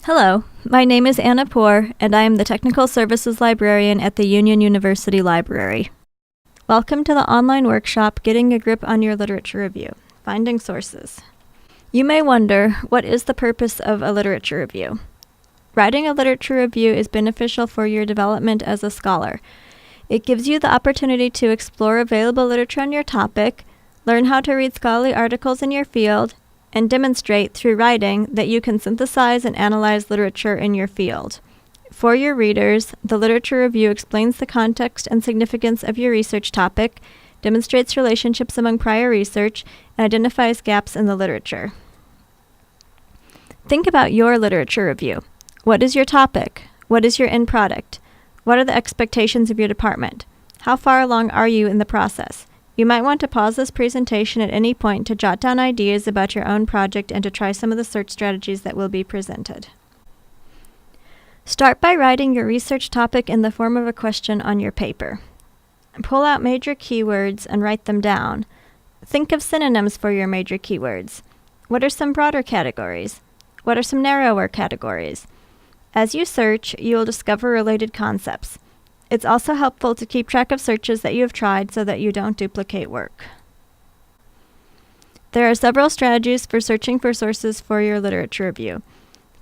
Hello, my name is Anna Poor, and I am the Technical Services Librarian at the Union University Library. Welcome to the online workshop, Getting a Grip on Your Literature Review, Finding Sources. You may wonder, what is the purpose of a literature review? Writing a literature review is beneficial for your development as a scholar. It gives you the opportunity to explore available literature on your topic, learn how to read scholarly articles in your field, and demonstrate through writing that you can synthesize and analyze literature in your field. For your readers, the literature review explains the context and significance of your research topic, demonstrates relationships among prior research, and identifies gaps in the literature. Think about your literature review. What is your topic? What is your end product? What are the expectations of your department? How far along are you in the process? You might want to pause this presentation at any point to jot down ideas about your own project and to try some of the search strategies that will be presented. Start by writing your research topic in the form of a question on your paper. Pull out major keywords and write them down. Think of synonyms for your major keywords. What are some broader categories? What are some narrower categories? As you search, you will discover related concepts. It's also helpful to keep track of searches that you have tried so that you don't duplicate work. There are several strategies for searching for sources for your literature review: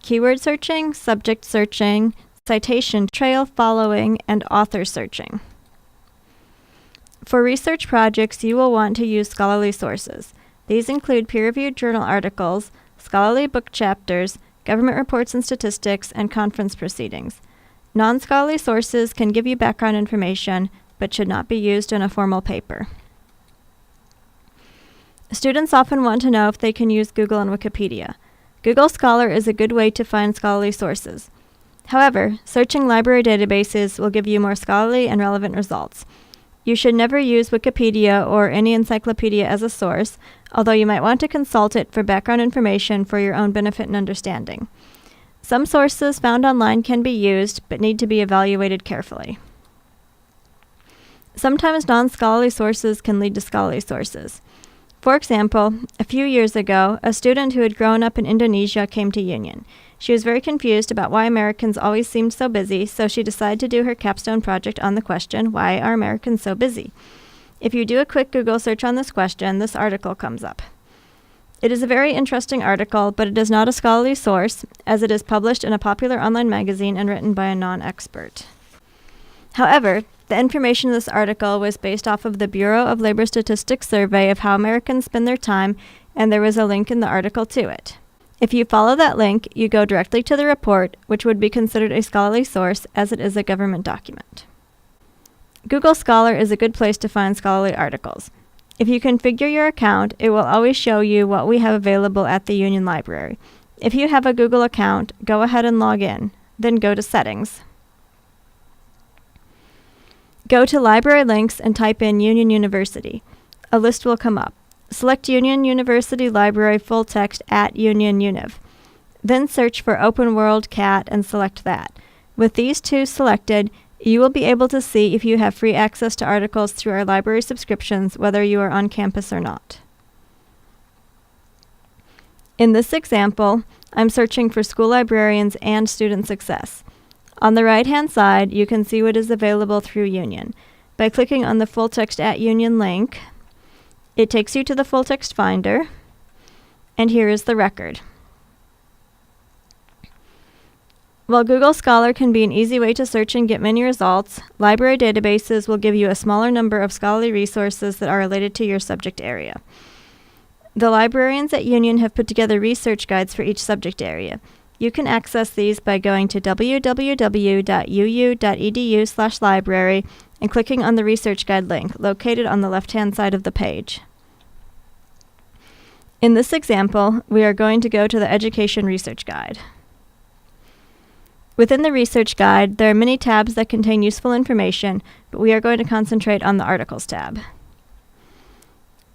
keyword searching, subject searching, citation, trail following, and author searching. For research projects, you will want to use scholarly sources. These include peer-reviewed journal articles, scholarly book chapters, government reports and statistics, and conference proceedings. Non-scholarly sources can give you background information, but should not be used in a formal paper. Students often want to know if they can use Google and Wikipedia. Google Scholar is a good way to find scholarly sources. However, searching library databases will give you more scholarly and relevant results. You should never use Wikipedia or any encyclopedia as a source, although you might want to consult it for background information for your own benefit and understanding. Some sources found online can be used, but need to be evaluated carefully. Sometimes non-scholarly sources can lead to scholarly sources. For example, a few years ago, a student who had grown up in Indonesia came to Union. She was very confused about why Americans always seemed so busy, so she decided to do her capstone project on the question, why are Americans so busy? If you do a quick Google search on this question, this article comes up. It is a very interesting article, but it is not a scholarly source, as it is published in a popular online magazine and written by a non-expert. However, the information in this article was based off of the Bureau of Labor Statistics survey of how Americans spend their time, and there was a link in the article to it. If you follow that link, you go directly to the report, which would be considered a scholarly source, as it is a government document. Google Scholar is a good place to find scholarly articles. If you configure your account, it will always show you what we have available at the Union Library. If you have a Google account, go ahead and log in. Then go to Settings. Go to Library Links and type in Union University. A list will come up. Select Union University Library full text at Union Univ. Then search for Open World CAT and select that. With these two selected, you will be able to see if you have free access to articles through our library subscriptions, whether you are on campus or not. In this example, I'm searching for school librarians and student success. On the right-hand side, you can see what is available through Union. By clicking on the Full Text at Union link, it takes you to the Full Text Finder, and here is the record. While Google Scholar can be an easy way to search and get many results, library databases will give you a smaller number of scholarly resources that are related to your subject area. The librarians at Union have put together research guides for each subject area. You can access these by going to www.uu.edu/library and clicking on the research guide link located on the left-hand side of the page. In this example, we are going to go to the Education Research Guide. Within the research guide, there are many tabs that contain useful information, but we are going to concentrate on the Articles tab.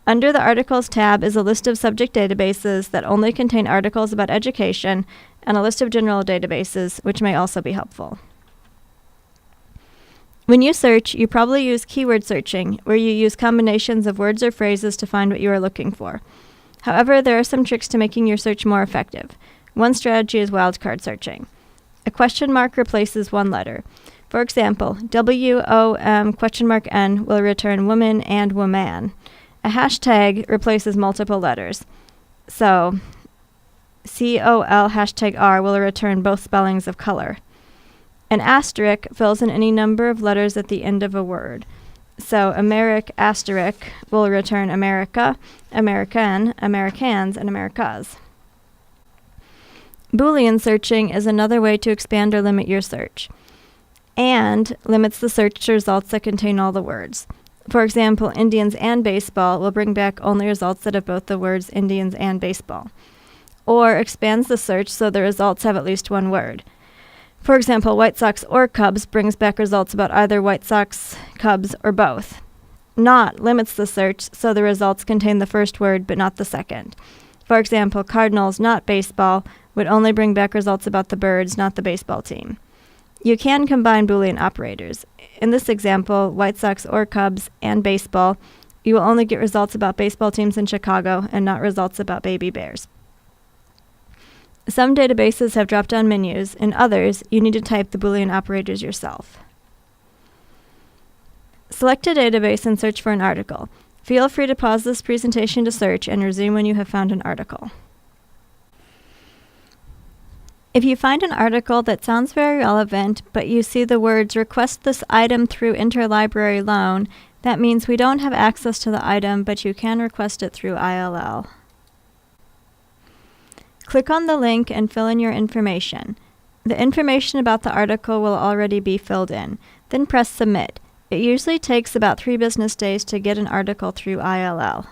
Under the Articles tab is a list of subject databases that only contain articles about education, and a list of general databases, which may also be helpful. When you search, you probably use keyword searching, where you use combinations of words or phrases to find what you are looking for. However, there are some tricks to making your search more effective. One strategy is wildcard searching. A question mark replaces one letter. For example, WOM?N will return woman and woman. A hashtag replaces multiple letters. So, COL#R will return both spellings of color. An asterisk fills in any number of letters at the end of a word. So, Americ asterisk will return America, American, Americans, and Americas. Boolean searching is another way to expand or limit your search. And limits the search to results that contain all the words. For example, Indians and baseball will bring back only results that have both the words Indians and baseball. Or expands the search so the results have at least one word. For example, White Sox or Cubs brings back results about either White Sox, Cubs, or both. Not limits the search so the results contain the first word but not the second. For example, Cardinals, not baseball, would only bring back results about the birds, not the baseball team. You can combine Boolean operators. In this example, White Sox or Cubs and baseball, you will only get results about baseball teams in Chicago and not results about baby bears. Some databases have drop-down menus. In others, you need to type the Boolean operators yourself. Select a database and search for an article. Feel free to pause this presentation to search and resume when you have found an article. If you find an article that sounds very relevant, but you see the words "request this item through interlibrary loan," that means we don't have access to the item, but you can request it through ILL. Click on the link and fill in your information. The information about the article will already be filled in. Then press Submit. It usually takes about 3 business days to get an article through ILL.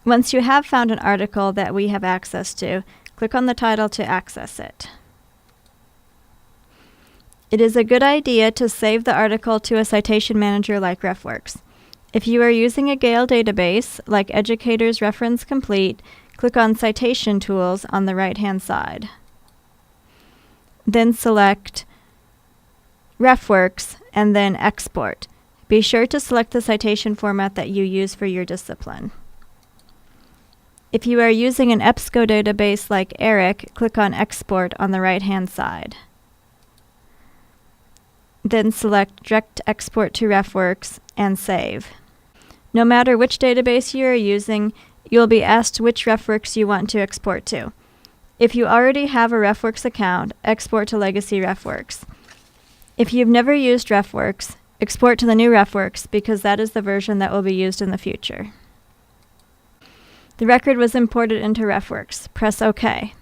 Once you have found an article that we have access to, click on the title to access it. It is a good idea to save the article to a citation manager like RefWorks. If you are using a Gale database, like Educators Reference Complete, click on Citation Tools on the right-hand side. Then select RefWorks and then Export. Be sure to select the citation format that you use for your discipline. If you are using an EBSCO database like ERIC, click on Export on the right-hand side. Then select Direct Export to RefWorks and save. No matter which database you are using, you will be asked which RefWorks you want to export to. If you already have a RefWorks account, export to Legacy RefWorks. If you've never used RefWorks, export to the new RefWorks because that is the version that will be used in the future. The record was imported into RefWorks. Press OK.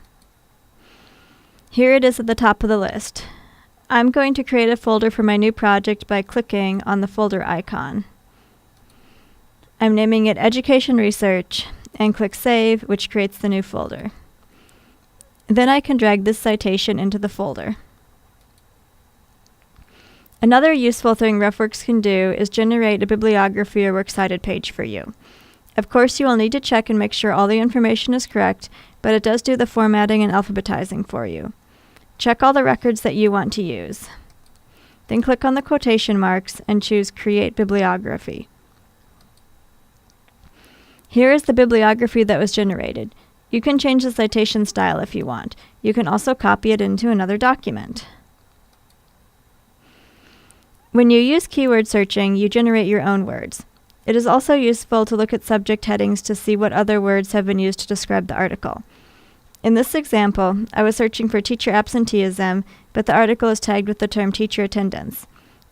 Here it is at the top of the list. I'm going to create a folder for my new project by clicking on the folder icon. I'm naming it Education Research and click Save, which creates the new folder. Then I can drag this citation into the folder. Another useful thing RefWorks can do is generate a bibliography or works cited page for you. Of course, you will need to check and make sure all the information is correct, but it does do the formatting and alphabetizing for you. Check all the records that you want to use. Then click on the quotation marks and choose Create Bibliography. Here is the bibliography that was generated. You can change the citation style if you want. You can also copy it into another document. When you use keyword searching, you generate your own words. It is also useful to look at subject headings to see what other words have been used to describe the article. In this example, I was searching for teacher absenteeism, but the article is tagged with the term teacher attendance.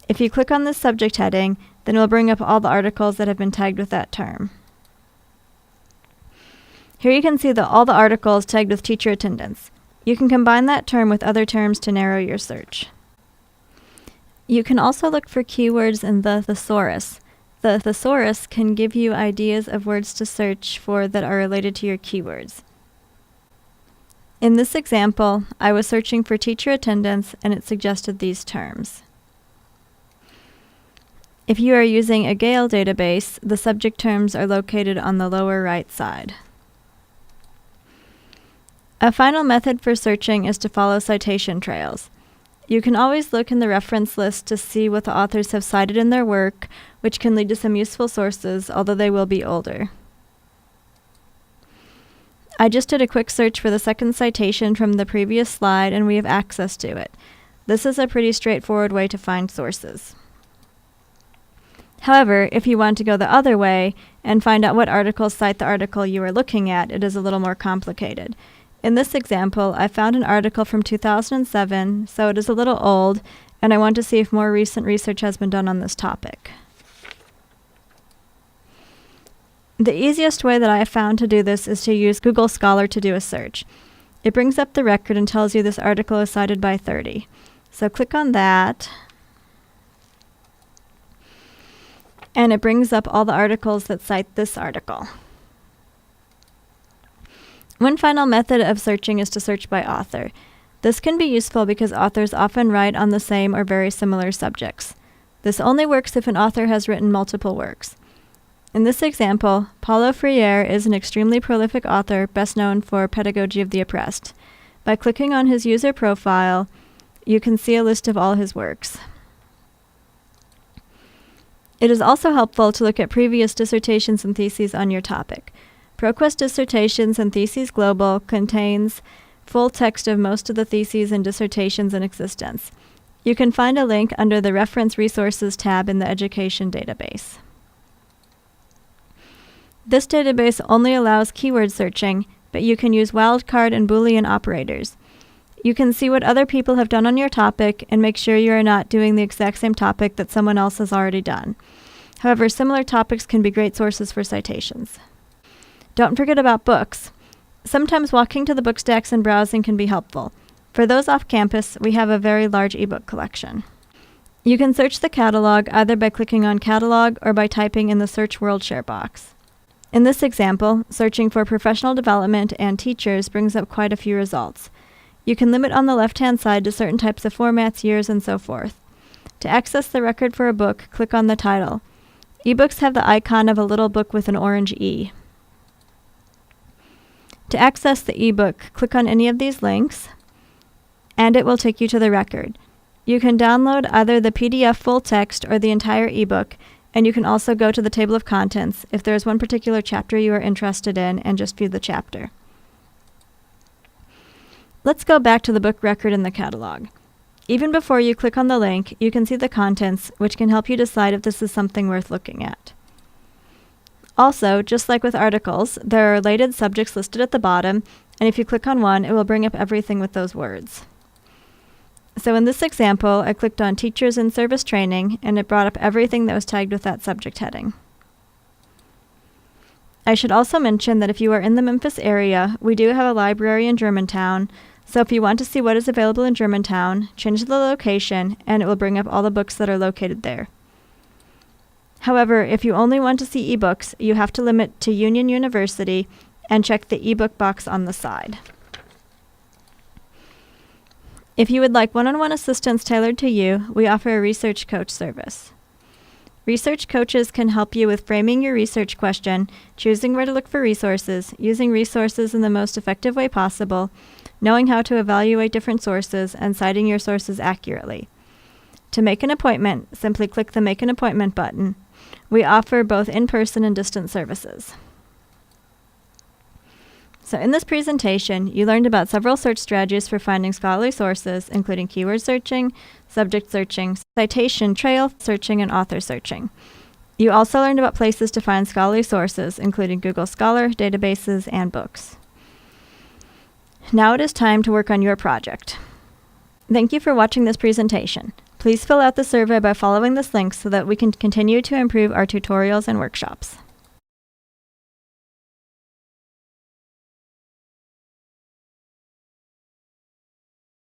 If you click on this subject heading, then it will bring up all the articles that have been tagged with that term. Here you can see all the articles tagged with teacher attendance. You can combine that term with other terms to narrow your search. You can also look for keywords in the thesaurus. The thesaurus can give you ideas of words to search for that are related to your keywords. In this example, I was searching for teacher attendance and it suggested these terms. If you are using a Gale database, the subject terms are located on the lower right side. A final method for searching is to follow citation trails. You can always look in the reference list to see what the authors have cited in their work, which can lead to some useful sources, although they will be older. I just did a quick search for the second citation from the previous slide, and we have access to it. This is a pretty straightforward way to find sources. However, if you want to go the other way and find out what articles cite the article you are looking at, it is a little more complicated. In this example, I found an article from 2007, so it is a little old, and I want to see if more recent research has been done on this topic. The easiest way that I have found to do this is to use Google Scholar to do a search. It brings up the record and tells you this article is cited by 30. So click on that, and it brings up all the articles that cite this article. One final method of searching is to search by author. This can be useful because authors often write on the same or very similar subjects. This only works if an author has written multiple works. In this example, Paulo Freire is an extremely prolific author best known for Pedagogy of the Oppressed. By clicking on his user profile, you can see a list of all his works. It is also helpful to look at previous dissertations and theses on your topic. ProQuest Dissertations and Theses Global contains full text of most of the theses and dissertations in existence. You can find a link under the Reference Resources tab in the Education database. This database only allows keyword searching, but you can use wildcard and Boolean operators. You can see what other people have done on your topic and make sure you are not doing the exact same topic that someone else has already done. However, similar topics can be great sources for citations. Don't forget about books. Sometimes walking to the book stacks and browsing can be helpful. For those off campus, we have a very large ebook collection. You can search the catalog either by clicking on Catalog or by typing in the Search World share box. In this example, searching for professional development and teachers brings up quite a few results. You can limit on the left-hand side to certain types of formats, years, and so forth. To access the record for a book, click on the title. Ebooks have the icon of a little book with an orange E. To access the ebook, click on any of these links, and it will take you to the record. You can download either the PDF full text or the entire ebook, and you can also go to the table of contents if there is one particular chapter you are interested in and just view the chapter. Let's go back to the book record in the catalog. Even before you click on the link, you can see the contents, which can help you decide if this is something worth looking at. Also, just like with articles, there are related subjects listed at the bottom, and if you click on one, it will bring up everything with those words. So in this example, I clicked on Teachers in Service Training, and it brought up everything that was tagged with that subject heading. I should also mention that if you are in the Memphis area, we do have a library in Germantown, so if you want to see what is available in Germantown, change the location, and it will bring up all the books that are located there. However, if you only want to see ebooks, you have to limit to Union University and check the ebook box on the side. If you would like one-on-one assistance tailored to you, we offer a research coach service. Research coaches can help you with framing your research question, choosing where to look for resources, using resources in the most effective way possible, knowing how to evaluate different sources, and citing your sources accurately. To make an appointment, simply click the Make an Appointment button. We offer both in-person and distance services. So in this presentation, you learned about several search strategies for finding scholarly sources, including keyword searching, subject searching, citation trail searching, and author searching. You also learned about places to find scholarly sources, including Google Scholar, databases, and books. Now it is time to work on your project. Thank you for watching this presentation. Please fill out the survey by following this link so that we can continue to improve our tutorials and workshops.